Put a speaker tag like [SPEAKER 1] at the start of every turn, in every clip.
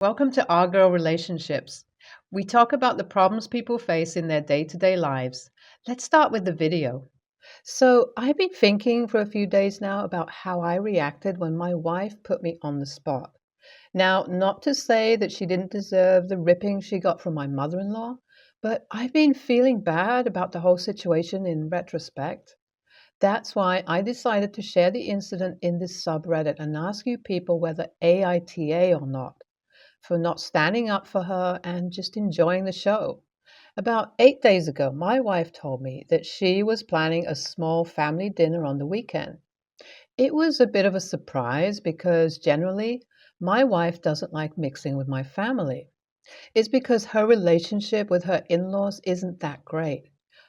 [SPEAKER 1] Welcome to Our Girl Relationships. We talk about the problems people face in their day to day lives. Let's start with the video. So, I've been thinking for a few days now about how I reacted when my wife put me on the spot. Now, not to say that she didn't deserve the ripping she got from my mother in law, but I've been feeling bad about the whole situation in retrospect. That's why I decided to share the incident in this subreddit and ask you people whether AITA or not for not standing up for her and just enjoying the show. About 8 days ago, my wife told me that she was planning a small family dinner on the weekend. It was a bit of a surprise because generally my wife doesn't like mixing with my family. It's because her relationship with her in laws isn't that great.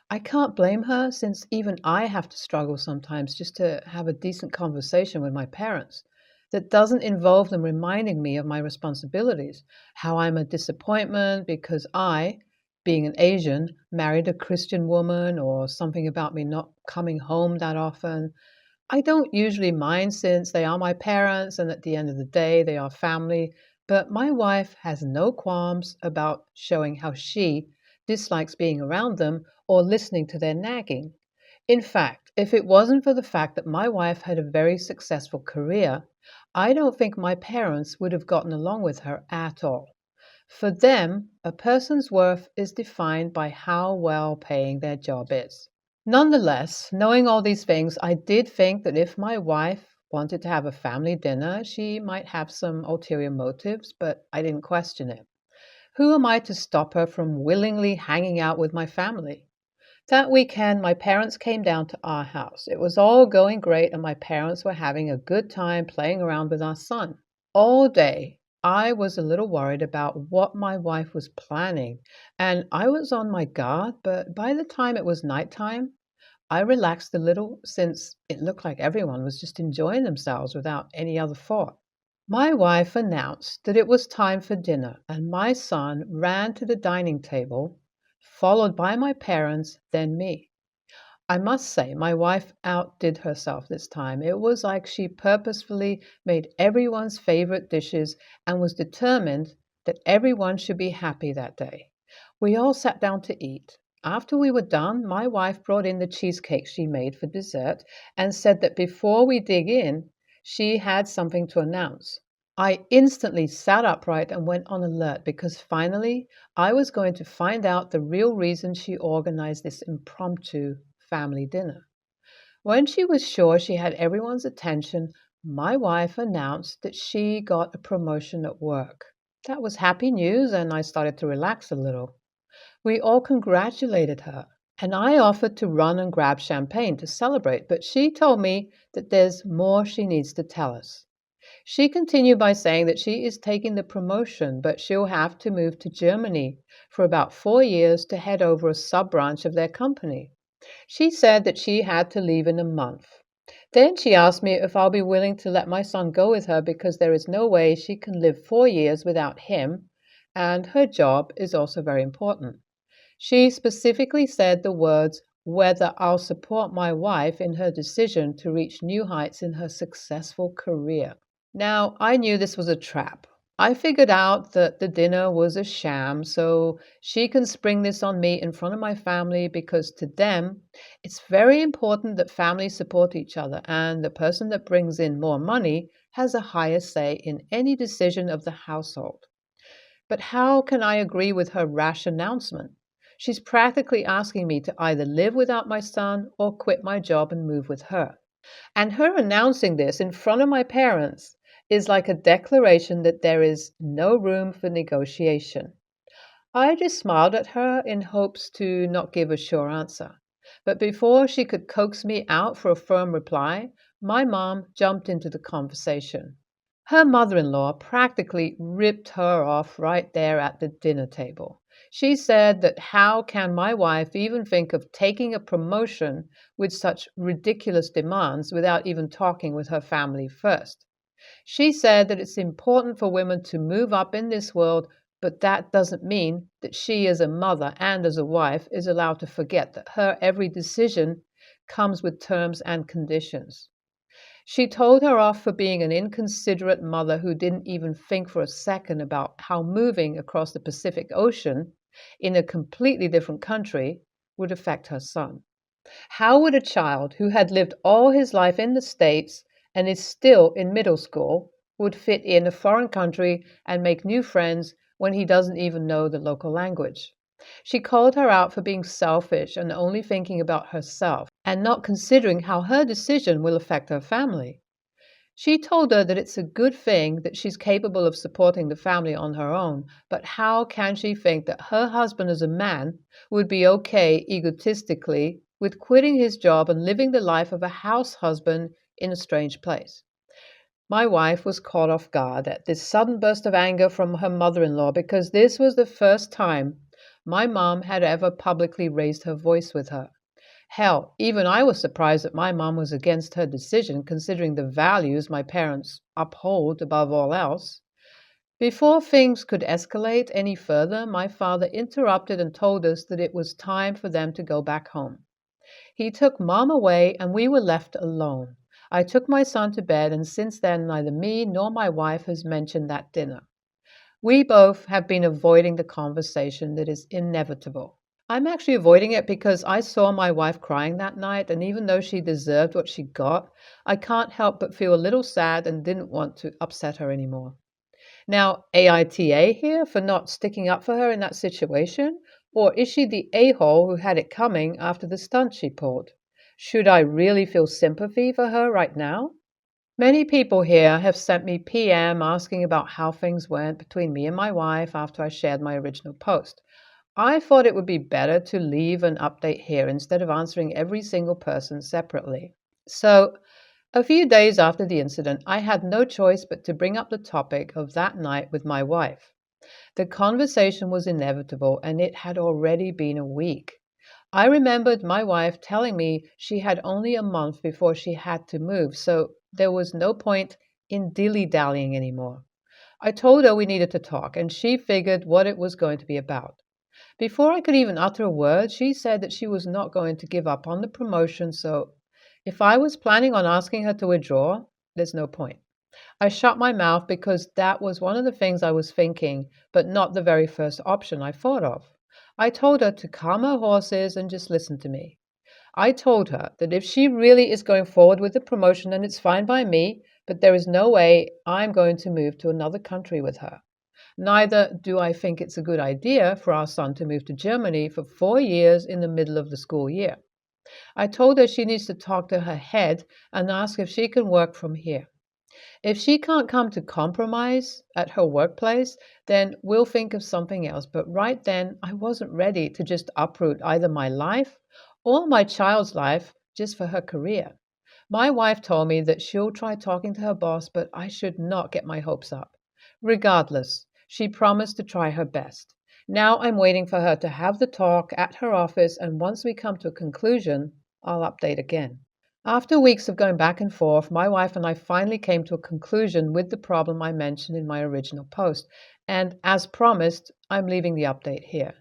[SPEAKER 1] I can't blame her since even I have to struggle sometimes just to have a decent conversation with my parents that doesn't involve them reminding me of my responsibilities, how I'm a disappointment because I, being an Asian, married a Christian woman, or something about me not coming home that often. I don't usually mind since they are my parents and at the end of the day they are family, but my wife has no qualms about showing how she dislikes being around them or listening to their nagging. In fact, if it wasn't for the fact that my wife had a very successful career, I don't think my parents would have gotten along with her at all. For them, a person's worth is defined by how well paying their job is. Nonetheless, knowing all these things, I did think that if my wife wanted to have a family dinner, she might have some ulterior motives, but I didn't question it. Who am I to stop her from willingly hanging out with my family? That weekend, my parents came down to our house. It was all going great, and my parents were having a good time playing around with our son. All day, I was a little worried about what my wife was planning, and I was on my guard, but by the time it was nighttime, I relaxed a little since it looked like everyone was just enjoying themselves without any other thought. My wife announced that it was time for dinner, and my son ran to the dining table, followed by my parents, then me. I must say, my wife outdid herself this time. It was like she purposefully made everyone's favorite dishes and was determined that everyone should be happy that day. We all sat down to eat. After we were done, my wife brought in the cheesecake she made for dessert and said that before we dig in, she had something to announce. I instantly sat upright and went on alert because finally I was going to find out the real reason she organized this impromptu family dinner. When she was sure she had everyone's attention, my wife announced that she got a promotion at work. That was happy news, and I started to relax a little. We all congratulated her, and I offered to run and grab champagne to celebrate, but she told me that there's more she needs to tell us. She continued by saying that she is taking the promotion, but she'll have to move to Germany for about 4 years to head over a sub branch of their company. She said that she had to leave in a month. Then she asked me if I'll be willing to let my son go with her because there is no way she can live 4 years without him, and her job is also very important. She specifically said the words, whether I'll support my wife in her decision to reach new heights in her successful career. Now, I knew this was a trap. I figured out that the dinner was a sham, so she can spring this on me in front of my family because to them, it's very important that families support each other, and the person that brings in more money has a higher say in any decision of the household. But how can I agree with her rash announcement? She's practically asking me to either live without my son or quit my job and move with her. And her announcing this in front of my parents is like a declaration that there is no room for negotiation. I just smiled at her in hopes to not give a sure answer. But before she could coax me out for a firm reply, my mom jumped into the conversation. Her mother in law practically ripped her off right there at the dinner table. She said that how can my wife even think of taking a promotion with such ridiculous demands without even talking with her family first? She said that it's important for women to move up in this world, but that doesn't mean that she, as a mother and as a wife, is allowed to forget that her every decision comes with terms and conditions. She told her off for being an inconsiderate mother who didn't even think for a second about how moving across the Pacific Ocean in a completely different country would affect her son. How would a child who had lived all his life in the States and is still in middle school would fit in a foreign country and make new friends when he doesn't even know the local language? She called her out for being selfish and only thinking about herself and not considering how her decision will affect her family. She told her that it's a good thing that she's capable of supporting the family on her own, but how can she think that her husband as a man would be okay egotistically with quitting his job and living the life of a house husband in a strange place? My wife was caught off guard at this sudden burst of anger from her mother in law because this was the first time my mom had ever publicly raised her voice with her. Hell, even I was surprised that my mom was against her decision, considering the values my parents uphold above all else. Before things could escalate any further, my father interrupted and told us that it was time for them to go back home. He took Mom away, and we were left alone. I took my son to bed, and since then, neither me nor my wife has mentioned that dinner. We both have been avoiding the conversation that is inevitable. I'm actually avoiding it because I saw my wife crying that night, and even though she deserved what she got, I can't help but feel a little sad and didn't want to upset her anymore. Now, AITA here for not sticking up for her in that situation? Or is she the a-hole who had it coming after the stunt she pulled? Should I really feel sympathy for her right now? Many people here have sent me PM asking about how things went between me and my wife after I shared my original post. I thought it would be better to leave an update here instead of answering every single person separately. So, a few days after the incident, I had no choice but to bring up the topic of that night with my wife. The conversation was inevitable, and it had already been a week. I remembered my wife telling me she had only a month before she had to move, so there was no point in dilly-dallying anymore. I told her we needed to talk, and she figured what it was going to be about. Before I could even utter a word, she said that she was not going to give up on the promotion, so if I was planning on asking her to withdraw, there's no point. I shut my mouth because that was one of the things I was thinking, but not the very first option I thought of. I told her to calm her horses and just listen to me. I told her that if she really is going forward with the promotion, then it's fine by me, but there is no way I'm going to move to another country with her. Neither do I think it's a good idea for our son to move to Germany for 4 years in the middle of the school year. I told her she needs to talk to her head and ask if she can work from here. If she can't come to compromise at her workplace, then we'll think of something else. But right then, I wasn't ready to just uproot either my life or my child's life just for her career. My wife told me that she'll try talking to her boss, but I should not get my hopes up. Regardless, she promised to try her best. Now I'm waiting for her to have the talk at her office, and once we come to a conclusion, I'll update again. After weeks of going back and forth, my wife and I finally came to a conclusion with the problem I mentioned in my original post, and as promised, I'm leaving the update here.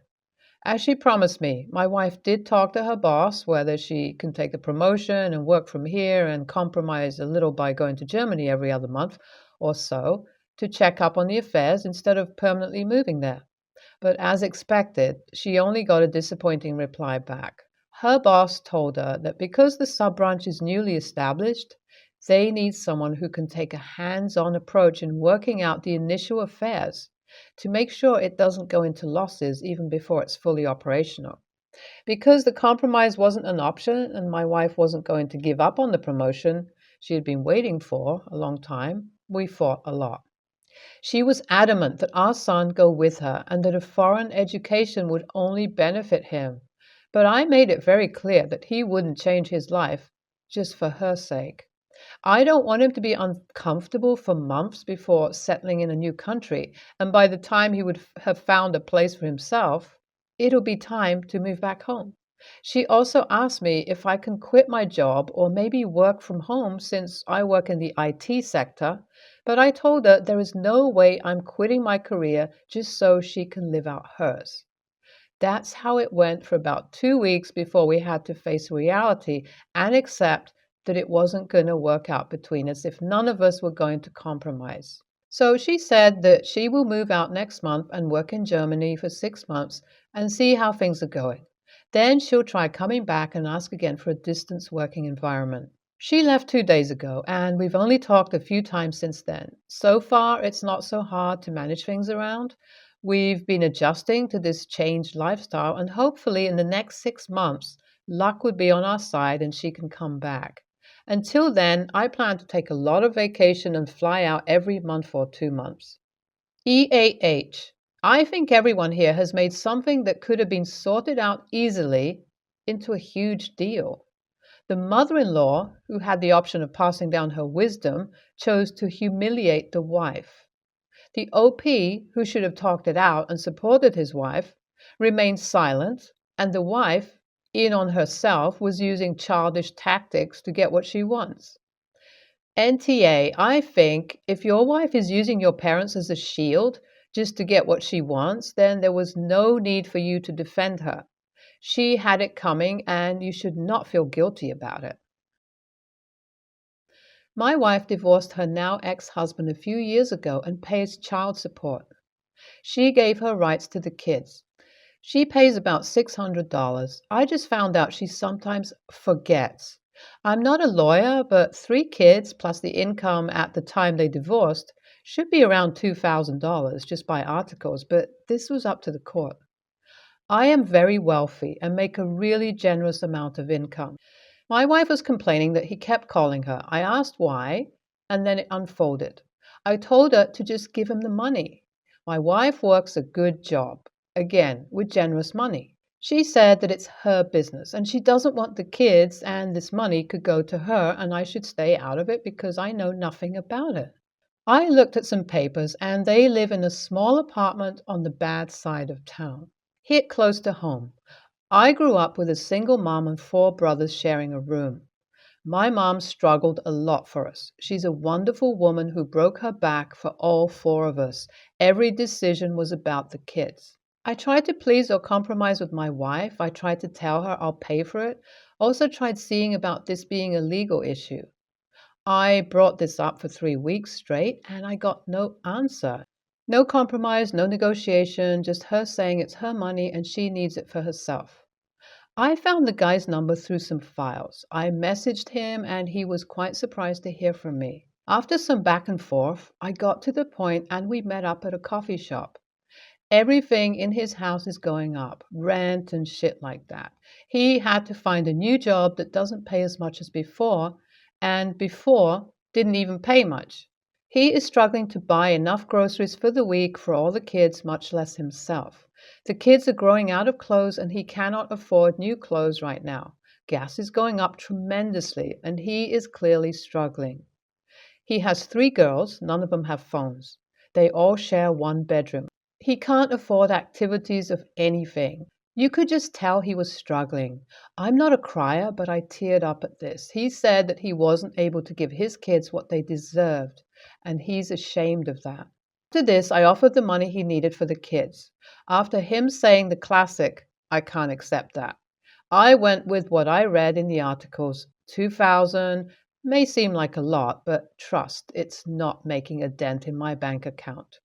[SPEAKER 1] As she promised me, my wife did talk to her boss whether she can take the promotion and work from here and compromise a little by going to Germany every other month or so to check up on the affairs instead of permanently moving there. But as expected, she only got a disappointing reply back. Her boss told her that because the sub-branch is newly established, they need someone who can take a hands-on approach in working out the initial affairs to make sure it doesn't go into losses even before it's fully operational. Because the compromise wasn't an option and my wife wasn't going to give up on the promotion she had been waiting for a long time, we fought a lot. She was adamant that our son go with her and that a foreign education would only benefit him. But I made it very clear that he wouldn't change his life just for her sake. I don't want him to be uncomfortable for months before settling in a new country, and by the time he would have found a place for himself, it'll be time to move back home. She also asked me if I can quit my job or maybe work from home since I work in the IT sector, but I told her there is no way I'm quitting my career just so she can live out hers. That's how it went for about 2 weeks before we had to face reality and accept that it wasn't going to work out between us if none of us were going to compromise. So she said that she will move out next month and work in Germany for 6 months and see how things are going. Then she'll try coming back and ask again for a distance working environment. She left 2 days ago, and we've only talked a few times since then. So far, it's not so hard to manage things around. We've been adjusting to this changed lifestyle, and hopefully, in the next 6 months, luck would be on our side and she can come back. Until then, I plan to take a lot of vacation and fly out every month for 2 months. EAH. I think everyone here has made something that could have been sorted out easily into a huge deal. The mother-in-law, who had the option of passing down her wisdom, chose to humiliate the wife. The OP, who should have talked it out and supported his wife, remained silent, and the wife, in on herself, was using childish tactics to get what she wants. NTA, I think if your wife is using your parents as a shield just to get what she wants, then there was no need for you to defend her. She had it coming, and you should not feel guilty about it. My wife divorced her now ex-husband a few years ago and pays child support. She gave her rights to the kids. She pays about $600. I just found out she sometimes forgets. I'm not a lawyer, but 3 kids plus the income at the time they divorced should be around $2,000 just by articles, but this was up to the court. I am very wealthy and make a really generous amount of income. My wife was complaining that he kept calling her. I asked why, and then it unfolded. I told her to just give him the money. My wife works a good job, again, with generous money. She said that it's her business and she doesn't want the kids and this money could go to her and I should stay out of it because I know nothing about it. I looked at some papers and they live in a small apartment on the bad side of town. Hit close to home. I grew up with a single mom and 4 brothers sharing a room. My mom struggled a lot for us. She's a wonderful woman who broke her back for all 4 of us. Every decision was about the kids. I tried to please or compromise with my wife. I tried to tell her I'll pay for it. Also tried seeing about this being a legal issue. I brought this up for 3 weeks straight and I got no answer. No compromise, no negotiation, just her saying it's her money and she needs it for herself. I found the guy's number through some files. I messaged him and he was quite surprised to hear from me. After some back and forth, I got to the point and we met up at a coffee shop. Everything in his house is going up, rent and shit like that. He had to find a new job that doesn't pay as much as before, and before didn't even pay much. He is struggling to buy enough groceries for the week for all the kids, much less himself. The kids are growing out of clothes and he cannot afford new clothes right now. Gas is going up tremendously and he is clearly struggling. He has 3 girls, none of them have phones. They all share one bedroom. He can't afford activities of anything. You could just tell he was struggling. I'm not a crier, but I teared up at this. He said that he wasn't able to give his kids what they deserved, and he's ashamed of that. After this, I offered the money he needed for the kids. After him saying the classic, I can't accept that, I went with what I read in the articles. 2,000 may seem like a lot, but trust, it's not making a dent in my bank account.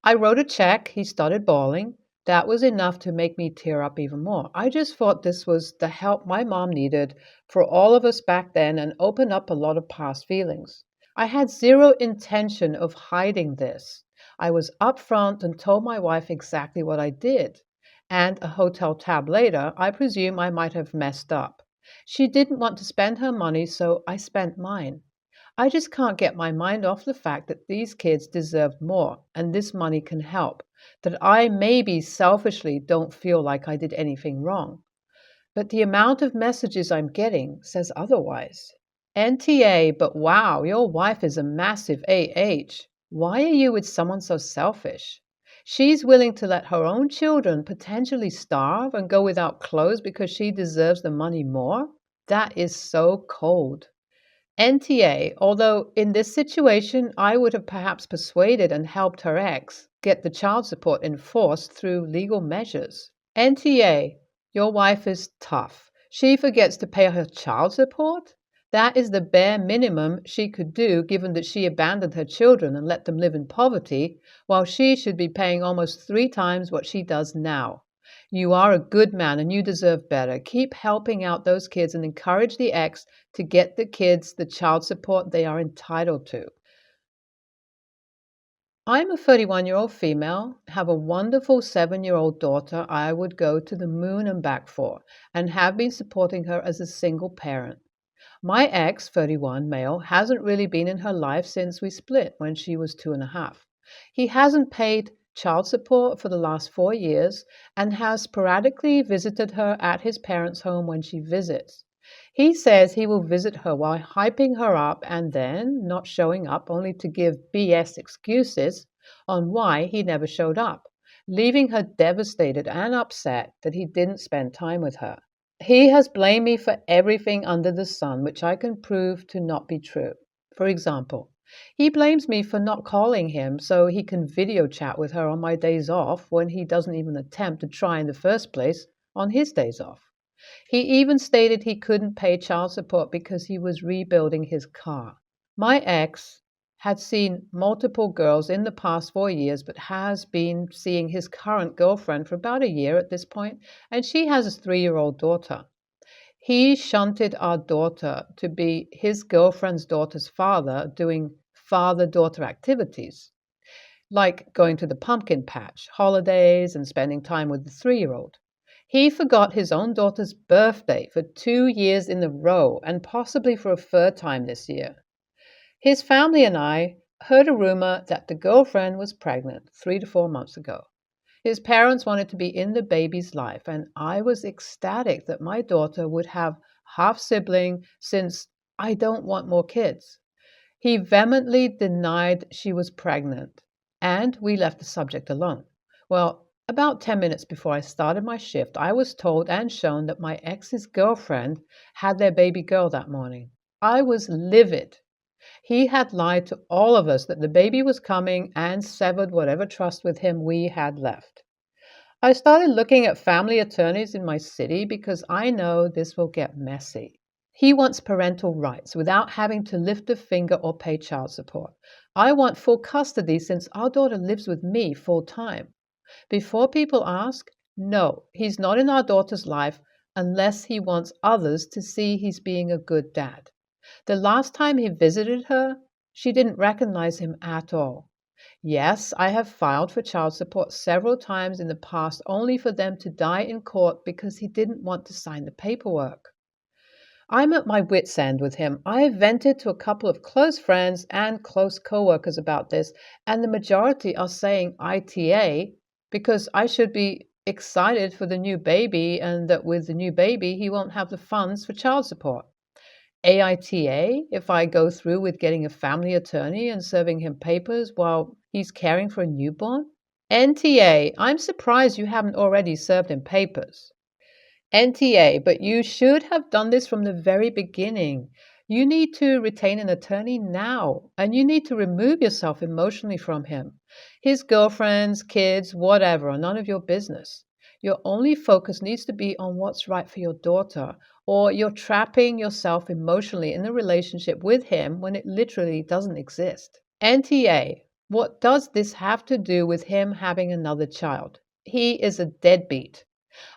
[SPEAKER 1] I wrote a check. He started bawling. That was enough to make me tear up even more. I just thought this was the help my mom needed for all of us back then and opened up a lot of past feelings. I had zero intention of hiding this. I was upfront and told my wife exactly what I did. And a hotel tab later, I presume I might have messed up. She didn't want to spend her money, so I spent mine. I just can't get my mind off the fact that these kids deserve more and this money can help, that I maybe selfishly don't feel like I did anything wrong. But the amount of messages I'm getting says otherwise. NTA, but wow, your wife is a massive AH. Why are you with someone so selfish? She's willing to let her own children potentially starve and go without clothes because she deserves the money more? That is so cold. NTA, although in this situation I would have perhaps persuaded and helped her ex get the child support enforced through legal measures. NTA, your wife is tough. She forgets to pay her child support? That is the bare minimum she could do, given that she abandoned her children and let them live in poverty, while she should be paying almost 3 times what she does now. You are a good man and you deserve better. Keep helping out those kids and encourage the ex to get the kids the child support they are entitled to. I'm a 31-year-old female, have a wonderful 7-year-old daughter I would go to the moon and back for, and have been supporting her as a single parent. My ex, 31, male, hasn't really been in her life since we split when she was 2.5. He hasn't paid child support for the last 4 years and has sporadically visited her at his parents' home when she visits. He says he will visit her while hyping her up and then not showing up, only to give BS excuses on why he never showed up, leaving her devastated and upset that he didn't spend time with her. He has blamed me for everything under the sun, which I can prove to not be true. For example, he blames me for not calling him so he can video chat with her on my days off when he doesn't even attempt to try in the first place on his days off. He even stated he couldn't pay child support because he was rebuilding his car. My ex had seen multiple girls in the past 4 years, but has been seeing his current girlfriend for about a year at this point, and she has a 3-year-old daughter. He shunted our daughter to be his girlfriend's daughter's father, doing father-daughter activities, like going to the pumpkin patch, holidays, and spending time with the 3-year-old. He forgot his own daughter's birthday for 2 years in a row, and possibly for a third time this year. His family and I heard a rumor that the girlfriend was pregnant 3 to 4 months ago. His parents wanted to be in the baby's life, and I was ecstatic that my daughter would have half sibling since I don't want more kids. He vehemently denied she was pregnant, and we left the subject alone. Well, about 10 minutes before I started my shift, I was told and shown that my ex's girlfriend had their baby girl that morning. I was livid. He had lied to all of us that the baby was coming and severed whatever trust with him we had left. I started looking at family attorneys in my city because I know this will get messy. He wants parental rights without having to lift a finger or pay child support. I want full custody since our daughter lives with me full time. Before people ask, no, he's not in our daughter's life unless he wants others to see he's being a good dad. The last time he visited her, she didn't recognize him at all. Yes, I have filed for child support several times in the past, only for them to die in court because he didn't want to sign the paperwork. I'm at my wit's end with him. I vented to a couple of close friends and close coworkers about this, and the majority are saying AITA because I should be excited for the new baby and that with the new baby he won't have the funds for child support. AITA if I go through with getting a family attorney and serving him papers while he's caring for a newborn. NTA, I'm surprised you haven't already served him papers. NTA, but you should have done this from the very beginning. You need to retain an attorney now, and you need to remove yourself emotionally from him. His girlfriends, kids, whatever, are none of your business. Your only focus needs to be on what's right for your daughter, or you're trapping yourself emotionally in a relationship with him when it literally doesn't exist. NTA, what does this have to do with him having another child? He is a deadbeat.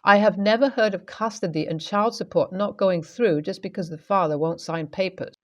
[SPEAKER 1] I have never heard of custody and child support not going through just because the father won't sign papers.